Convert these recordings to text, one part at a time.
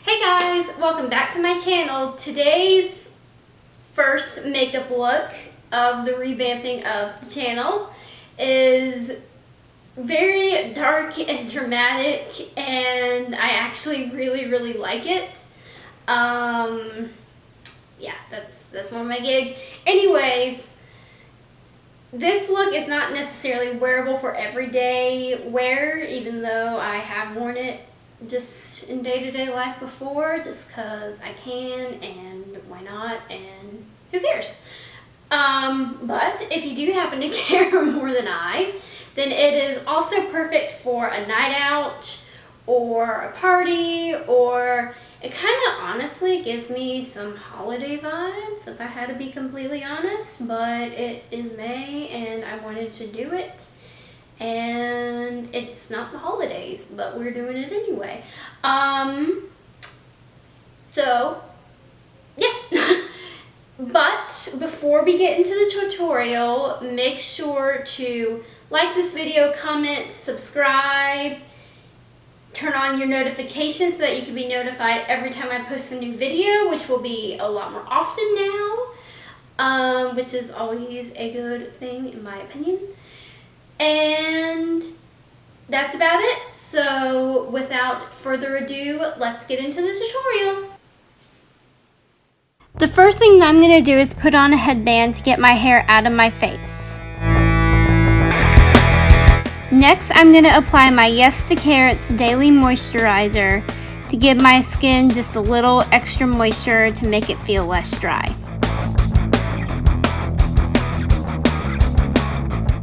Hey guys, welcome back to my channel. Today's first makeup look of the revamping of the channel is very dark and dramatic, and I actually really like it. Yeah, that's more my gig. Anyways, this look is not necessarily wearable for everyday wear, even though I have worn it just in day-to-day life before, just because I can, and why not, and who cares? But if you do happen to care more than I, then it is also perfect for a night out or a party, or it kind of honestly gives me some holiday vibes, if I had to be completely honest. But it is May and I wanted to do it, and it's not the holidays, but we're doing it anyway. So yeah. But before we get into the tutorial, make sure to like this video, comment, subscribe, turn on your notifications so that you can be notified every time I post a new video, which will be a lot more often now, which is always a good thing in my opinion. And that's about it. So without further ado, let's get into the tutorial. The first thing that I'm going to do is put on a headband to get my hair out of my face. Next, I'm going to apply my Yes to Carrots Daily Moisturizer to give my skin just a little extra moisture to make it feel less dry.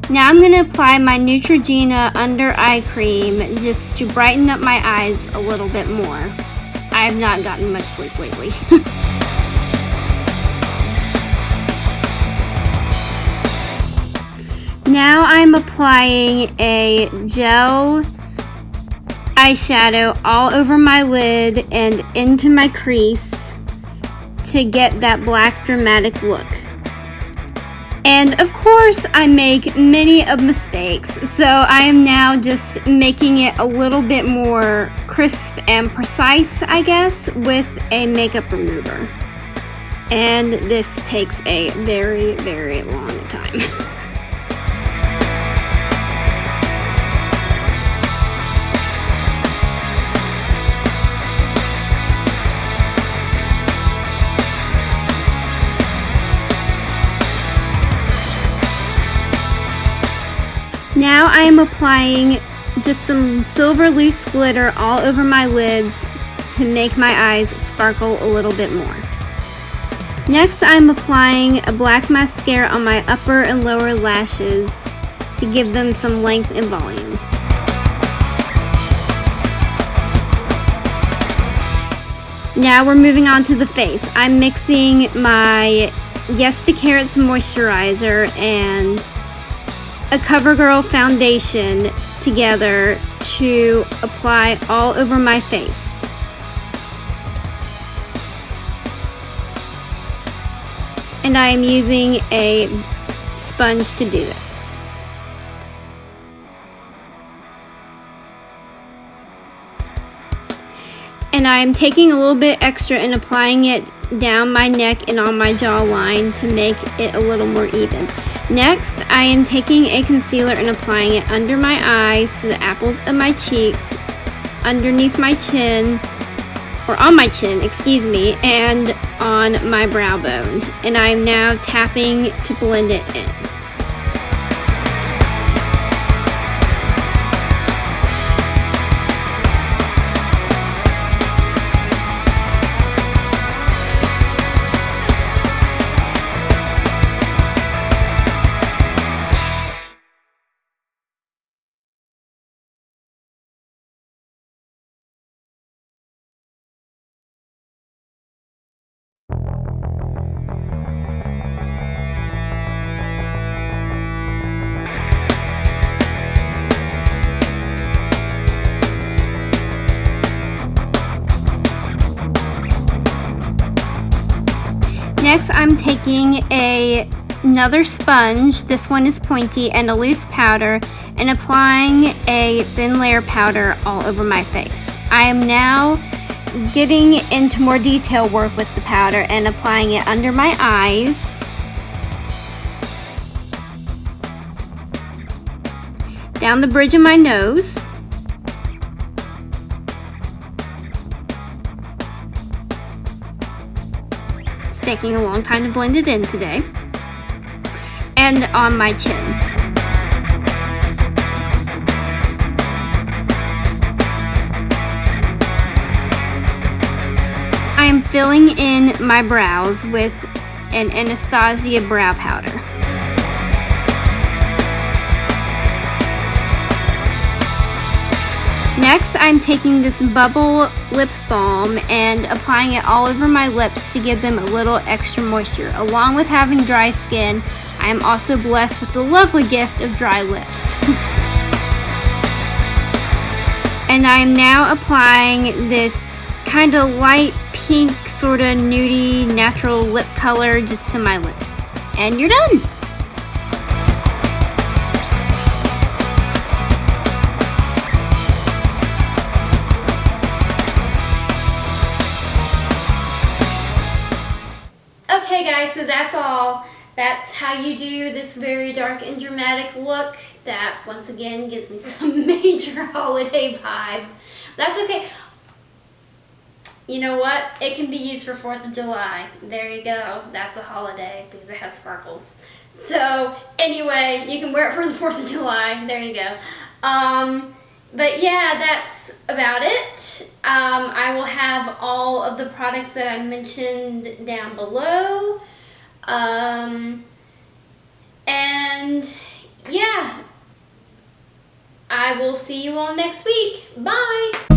Now I'm going to apply my Neutrogena Under Eye Cream just to brighten up my eyes a little bit more. I have not gotten much sleep lately. Now I'm applying a gel eyeshadow all over my lid and into my crease to get that black dramatic look. And of course I make many of mistakes, so I am now just making it a little bit more crisp and precise, I guess, with a makeup remover. And this takes a very long time. Now I am applying just some silver loose glitter all over my lids to make my eyes sparkle a little bit more. Next I'm applying a black mascara on my upper and lower lashes to give them some length and volume. Now we're moving on to the face. I'm mixing my Yes to Carrots moisturizer and a CoverGirl foundation together to apply all over my face. And I am using a sponge to do this. And I am taking a little bit extra and applying it down my neck and on my jawline to make it a little more even. Next, I am taking a concealer and applying it under my eyes to the apples of my cheeks, underneath my chin, or on my chin, excuse me, and on my brow bone. And I am now tapping to blend it in. Next, I'm taking another sponge, this one is pointy, and a loose powder, and applying a thin layer powder all over my face. I am now getting into more detail work with the powder and applying it under my eyes. Down the bridge of my nose. It's taking a long time to blend it in today. And on my chin. I am filling in my brows with an Anastasia brow powder. Next, I'm taking this Bubble lip balm and applying it all over my lips to give them a little extra moisture. Along with having dry skin, I am also blessed with the lovely gift of dry lips. And I am now applying this kind of light pink, sort of nudie, natural lip color just to my lips. And you're done! Okay guys, so that's all. That's how you do this very dark and dramatic look that once again gives me some major holiday vibes. That's okay. You know what? It can be used for 4th of July. There you go. That's a holiday because it has sparkles. So anyway, you can wear it for the 4th of July. There you go. But yeah, that's about it. I will have all of the products that I mentioned down below. And yeah, I will see you all next week. Bye!